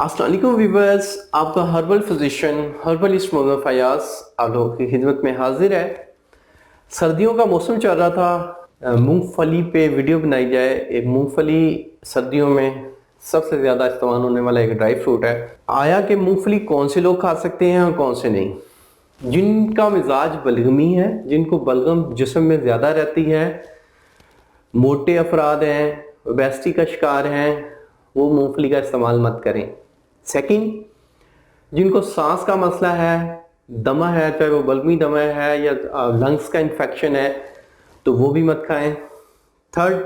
अस्सलाम वालेकुम व्यूवर्स, आपका herbal physician herbalist Mohammad Fayaz आप लोगों की खिदमत में हाजिर है। सर्दियों का मौसम चल रहा था, मूंगफली पे वीडियो बनाई जाए। एक मूंगफली सर्दियों में सबसे ज़्यादा इस्तेमाल होने वाला एक ड्राई फ्रूट है। आया कि मूंगफली कौन से लोग खा सकते हैं और कौन से नहीं। जिनका मिजाज बलगमी है, जिनको बलगम जिस्म में ज़्यादा रहती है, मोटे अफराद हैं, ओबेसिटी का शिकार हैं, वो मूंगफली का इस्तेमाल मत करें। सेकंड, जिनको सांस का मसला है, दमा है, चाहे वो बलमी दमा है या लंग्स का इन्फेक्शन है, तो वो भी मत खाएं। थर्ड,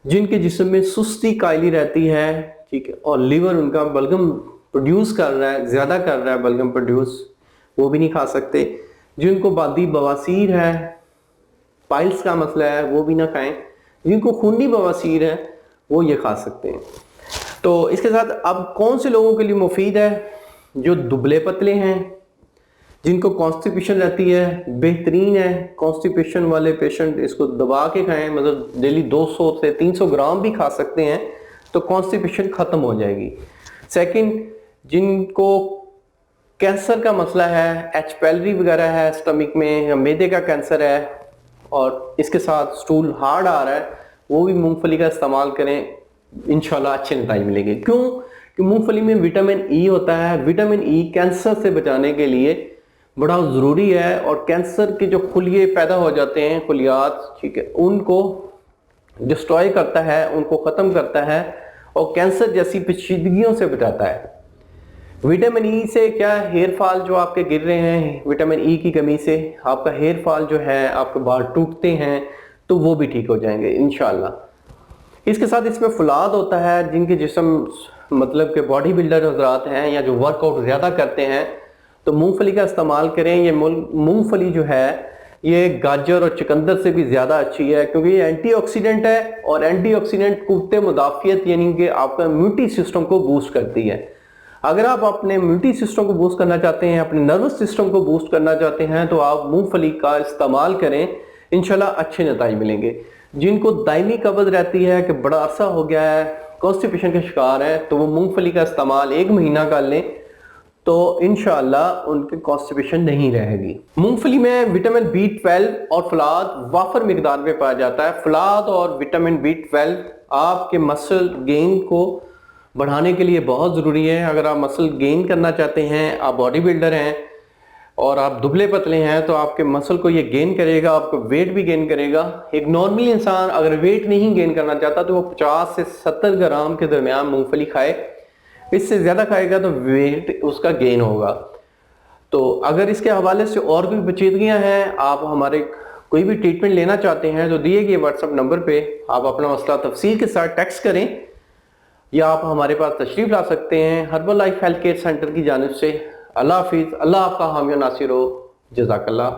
जिनके जिस्म में सुस्ती कायली रहती है, ठीक है, और लीवर उनका बलगम प्रोड्यूस कर रहा है, ज़्यादा कर रहा है बलगम प्रोड्यूस, वो भी नहीं खा सकते। जिनको बादी बवासीर है, पाइल्स का मसला है, वो भी ना खाएं। जिनको खूनी बवासीर है वो ये खा सकते हैं। तो इसके साथ अब कौन से लोगों के लिए मुफीद है? जो दुबले पतले हैं, जिनको कॉन्स्टिपेशन रहती है, बेहतरीन है। कॉन्स्टिपेशन वाले पेशेंट इसको दबा के खाएं, मतलब डेली 200 से 300 ग्राम भी खा सकते हैं तो कॉन्स्टिपेशन ख़त्म हो जाएगी। सेकंड, जिनको कैंसर का मसला है, एच पैलरी वगैरह है स्टमक में, या मैदे का कैंसर है और इसके साथ स्टूल हार्ड आ रहा है, वो भी मूंगफली का इस्तेमाल करें, इंशाल्लाह अच्छे नतीजे मिलेंगे। क्यों कि मूंगफली में विटामिन ई होता है। विटामिन ई कैंसर से बचाने के लिए बड़ा ज़रूरी है, और कैंसर के जो खुलिये पैदा हो जाते हैं, खुलियात, ठीक है, उनको डिस्ट्रॉय करता है, उनको ख़त्म करता है और कैंसर जैसी पेचीदगियों से बचाता है। विटामिन ई से क्या, हेयर फॉल जो आपके गिर रहे हैं, विटामिन ई की कमी से आपका हेयर फॉल जो है, आपके बाल टूटते हैं, तो वो भी ठीक हो जाएंगे इंशाल्लाह। इसके साथ इसमें फुलाद होता है। जिनके जिस्म मतलब के बॉडी बिल्डर हजरात हैं या जो वर्कआउट ज़्यादा करते हैं, तो मूंगफली का इस्तेमाल करें। ये मूंगफली जो है ये गाजर और चुकंदर से भी ज़्यादा अच्छी है, क्योंकि ये एंटीऑक्सीडेंट है, और एंटीऑक्सीडेंट कुव्वत मुदाफ़ियत यानी कि आपका इम्यूनिटी सिस्टम को बूस्ट करती है। अगर आप अपने इम्यूनिटी सिस्टम को बूस्ट करना चाहते हैं, अपने नर्वस सिस्टम को बूस्ट करना चाहते हैं, तो आप मूंगफली का इस्तेमाल करें, इंशाल्लाह अच्छे नतीजे मिलेंगे। जिनको दायमी कब्ज़ रहती है कि बड़ा अरसा हो गया है, कॉन्स्टिपेशन के शिकार है, तो वो मूंगफली का इस्तेमाल 1 महीना कर लें तो इंशाल्लाह उनके कॉन्स्टिपेशन नहीं रहेगी। मूंगफली में विटामिन B12 और फलाद वाफर मिकदार में पाया जाता है। फलाद और विटामिन B12 आपके मसल गेन को बढ़ाने के लिए बहुत ज़रूरी है। अगर आप मसल गेन करना चाहते हैं, आप बॉडी बिल्डर हैं और आप दुबले पतले हैं, तो आपके मसल को ये गेन करेगा, आपको वेट भी गेन करेगा। एक नॉर्मल इंसान अगर वेट नहीं गेन करना चाहता तो वो 50 से 70 ग्राम के दरमियान मूंगफली खाए। इससे ज़्यादा खाएगा तो वेट उसका गेन होगा। तो अगर इसके हवाले से और भी पेचीदगियाँ हैं, आप हमारे कोई भी ट्रीटमेंट लेना चाहते हैं, तो दिए गए व्हाट्सएप नंबर पे आप अपना मसला तफसील के साथ टेक्स्ट करें, या आप हमारे पास तशरीफ़ ला सकते हैं herbal life health care centre की जानिब से। अल्लाह हाफिज़। अल्लाह आपका हामी नासिर हो। जज़ाकल्लाह।